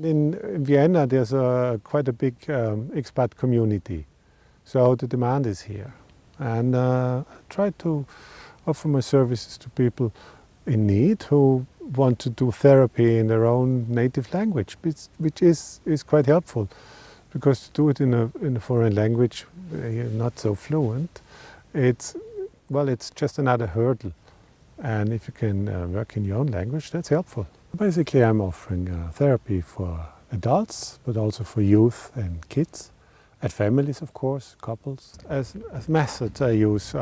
In Vienna there's quite a big expat community, so the demand is here. And I try to offer my services to people in need who want to do therapy in their own native language, which is quite helpful, because to do it in a foreign language, you're not so fluent, it's just another hurdle. And if you can work in your own language, that's helpful. Basically, I'm offering therapy for adults, but also for youth and kids, and families, of course, couples. As methods, I use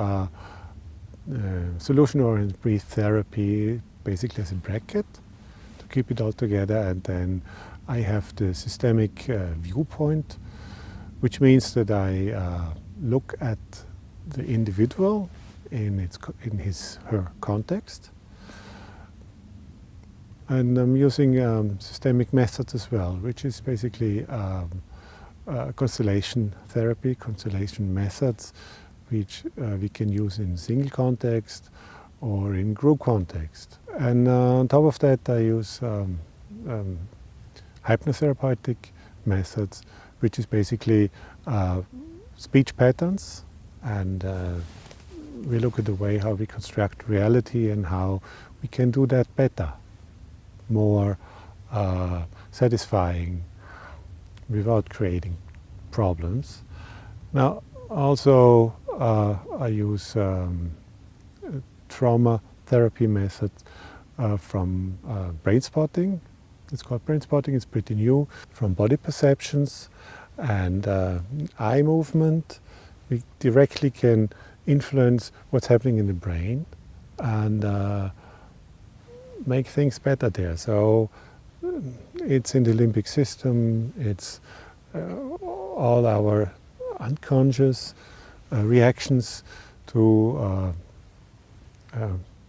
solution-oriented breath therapy, basically as a bracket, to keep it all together. And then I have the systemic viewpoint, which means that I look at the individual in her context. And I'm using systemic methods as well, which is basically constellation therapy, constellation methods, which we can use in single context or in group context. And on top of that, I use hypnotherapeutic methods, which is basically speech patterns, and we look at the way how we construct reality and how we can do that better, more satisfying, without creating problems. Now, also I use trauma therapy method from brain spotting. It's called brain spotting, it's pretty new. From body perceptions and eye movement, we directly can influence what's happening in the brain and make things better there. So it's in the limbic system, it's all our unconscious reactions to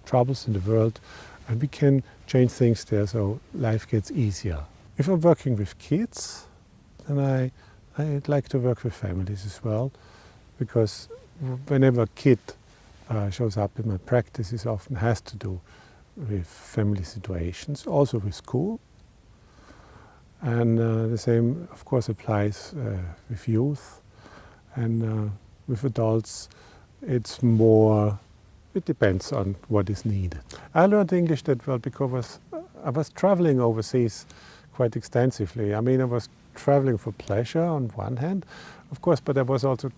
troubles in the world, and we can change things there so life gets easier. If I'm working with kids, then I'd like to work with families as well, because whenever a kid shows up in my practice, it often has to do with family situations, also with school. And the same, of course, applies with youth. And with adults, it's more, it depends on what is needed. I learned English that well because I was traveling overseas quite extensively. I mean, I was traveling for pleasure on one hand, of course, but I was also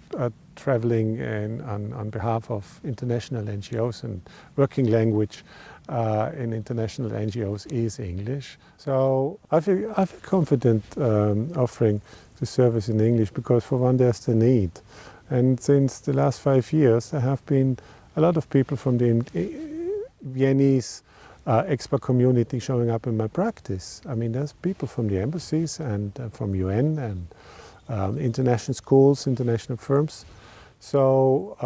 traveling on behalf of international NGOs, and working language in international NGOs is English. So I feel confident offering the service in English, because for one, there's the need. And since the last 5 years, there have been a lot of people from the Viennese expat community showing up in my practice. I mean, there's people from the embassies and from UN and international schools, international firms. So,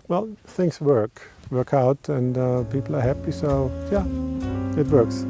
well, things work out, and people are happy, so yeah, it works.